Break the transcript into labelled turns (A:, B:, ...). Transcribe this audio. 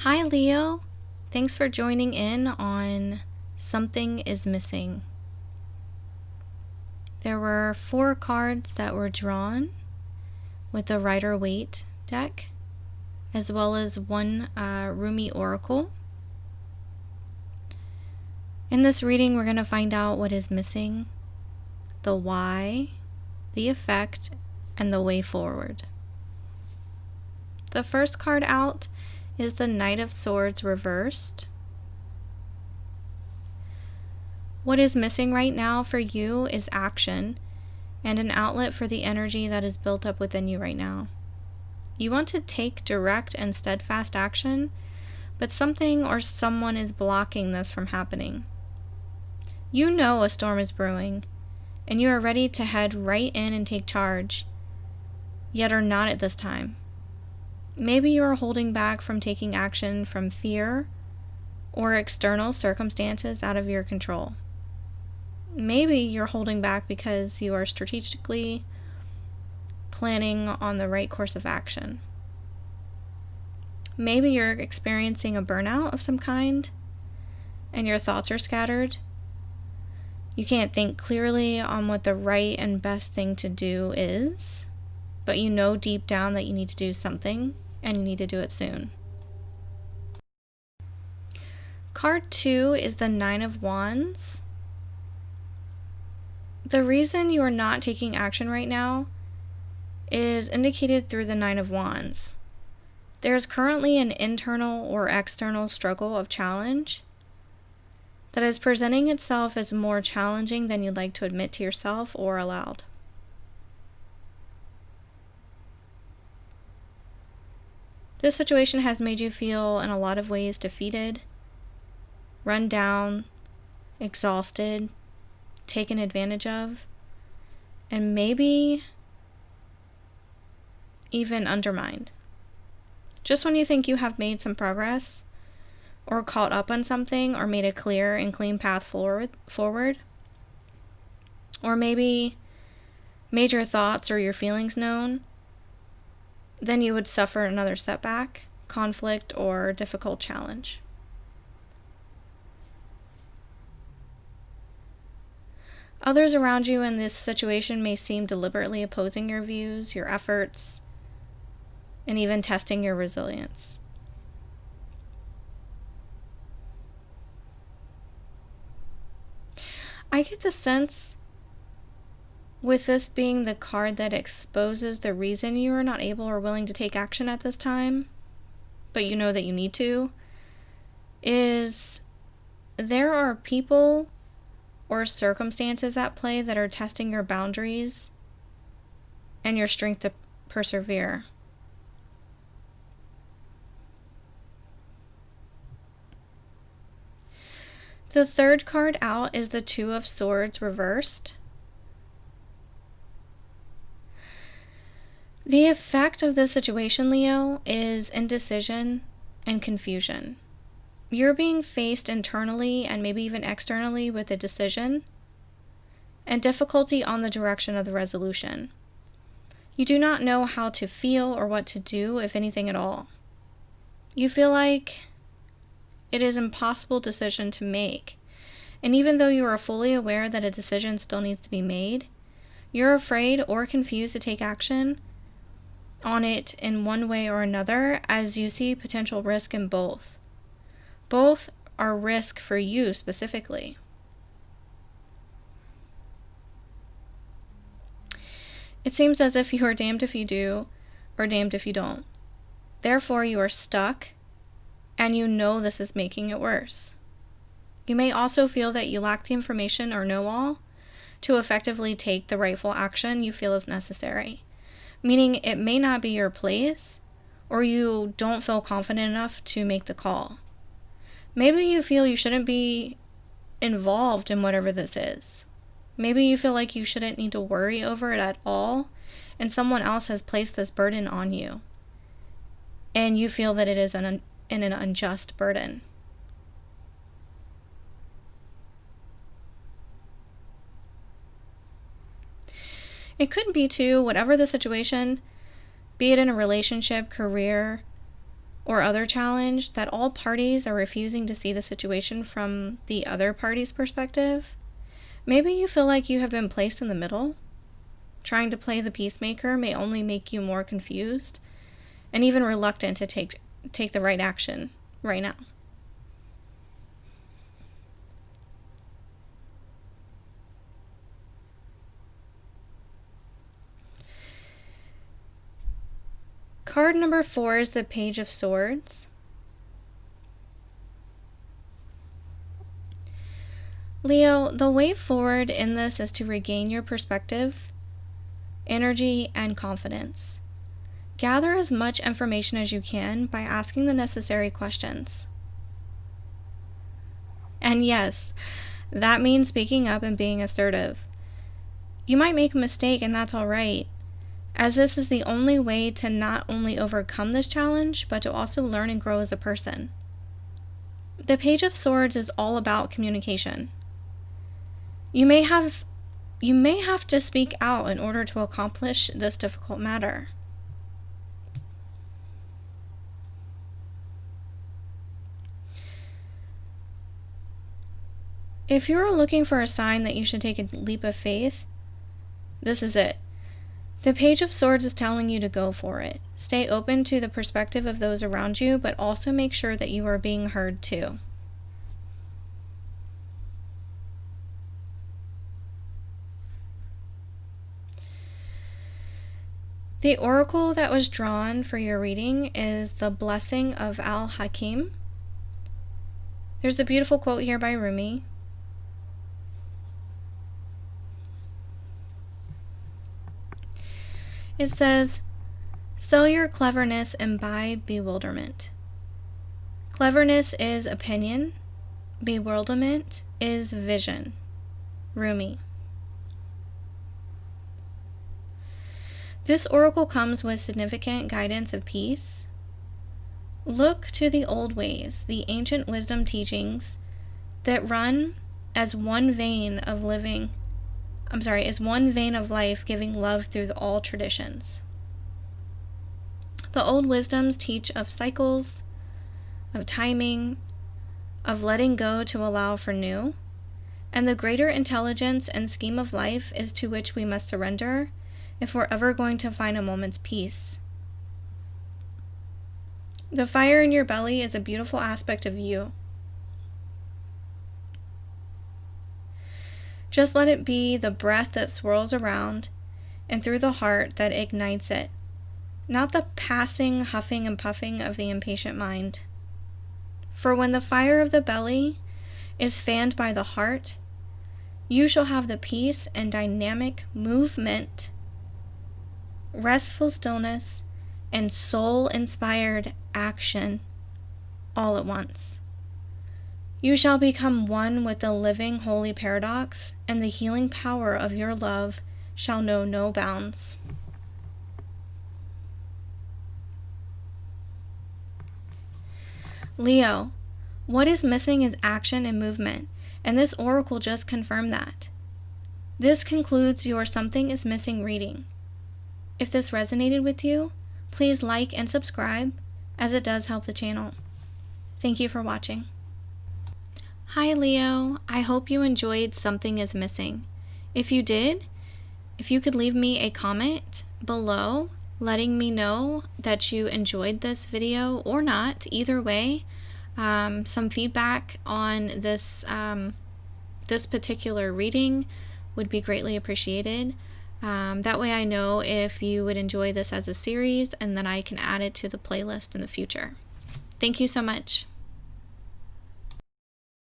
A: Hi Leo, thanks for joining in on Something is Missing. There were 4 cards that were drawn with the Rider-Waite deck, as well as 1 Rumi Oracle. In this reading, we're going to find out what is missing, the why, the effect, and the way forward. The first card out is the Knight of Swords reversed. What is missing right now for you is action and an outlet for the energy that is built up within you right now. You want to take direct and steadfast action, but something or someone is blocking this from happening. You know a storm is brewing, and you are ready to head right in and take charge, yet are not at this time. Maybe you are holding back from taking action from fear or external circumstances out of your control. Maybe you're holding back because you are strategically planning on the right course of action. Maybe you're experiencing a burnout of some kind and your thoughts are scattered. You can't think clearly on what the right and best thing to do is, but you know deep down that you need to do something and you need to do it soon. Card 2 is the 9 of Wands. The reason you are not taking action right now is indicated through the 9 of Wands. There is currently an internal or external struggle of challenge that is presenting itself as more challenging than you'd like to admit to yourself or aloud. This situation has made you feel in a lot of ways defeated, run down, exhausted, taken advantage of, and maybe even undermined. Just when you think you have made some progress, or caught up on something, or made a clear and clean path forward, or maybe made your thoughts or your feelings known, then you would suffer another setback, conflict, or difficult challenge. Others around you in this situation may seem deliberately opposing your views, your efforts, and even testing your resilience. I get the sense, with this being the card that exposes the reason you are not able or willing to take action at this time, but you know that you need to, is there are people or circumstances at play that are testing your boundaries and your strength to persevere. The third card out is the 2 of Swords reversed. The effect of this situation, Leo, is indecision and confusion. You're being faced internally and maybe even externally with a decision and difficulty on the direction of the resolution. You do not know how to feel or what to do, if anything at all. You feel like it is an impossible decision to make, and even though you are fully aware that a decision still needs to be made, you're afraid or confused to take action on it in one way or another, as you see potential risk in both. Both are risk for you specifically. It seems as if you are damned if you do or damned if you don't. Therefore, you are stuck, and you know this is making it worse. You may also feel that you lack the information or know-all to effectively take the rightful action you feel is necessary, meaning it may not be your place, or you don't feel confident enough to make the call. Maybe you feel you shouldn't be involved in whatever this is. Maybe you feel like you shouldn't need to worry over it at all, and someone else has placed this burden on you, and you feel that it is an unjust burden. It could be too, whatever the situation, be it in a relationship, career, or other challenge that all parties are refusing to see the situation from the other party's perspective. Maybe you feel like you have been placed in the middle. Trying to play the peacemaker may only make you more confused and even reluctant to take the right action right now. Card number 4 is the Page of Swords. Leo, the way forward in this is to regain your perspective, energy, and confidence. Gather as much information as you can by asking the necessary questions. And yes, that means speaking up and being assertive. You might make a mistake, and that's all right, as this is the only way to not only overcome this challenge, but to also learn and grow as a person. The Page of Swords is all about communication. You may have to speak out in order to accomplish this difficult matter. If you're looking for a sign that you should take a leap of faith, this is it. The Page of Swords is telling you to go for it. Stay open to the perspective of those around you, but also make sure that you are being heard too. The oracle that was drawn for your reading is the Blessing of Al-Hakim. There's a beautiful quote here by Rumi. It says, "Sell your cleverness and buy bewilderment. Cleverness is opinion, bewilderment is vision." Rumi. This oracle comes with significant guidance of peace. Look to the old ways, the ancient wisdom teachings that run as one vein of life, giving love through all traditions. The old wisdoms teach of cycles, of timing, of letting go to allow for new, and the greater intelligence and scheme of life is to which we must surrender if we're ever going to find a moment's peace. The fire in your belly is a beautiful aspect of you. Just let it be the breath that swirls around and through the heart that ignites it, not the passing huffing and puffing of the impatient mind. For when the fire of the belly is fanned by the heart, you shall have the peace and dynamic movement, restful stillness, and soul-inspired action all at once. You shall become one with the living holy paradox, and the healing power of your love shall know no bounds. Leo, what is missing is action and movement, and this oracle just confirmed that. This concludes your Something is Missing reading. If this resonated with you, please like and subscribe, as it does help the channel. Thank you for watching. Hi Leo, I hope you enjoyed Something is Missing. If you did, if you could leave me a comment below letting me know that you enjoyed this video or not, either way, some feedback on this particular reading would be greatly appreciated. That way I know if you would enjoy this as a series, and then I can add it to the playlist in the future. Thank you so much.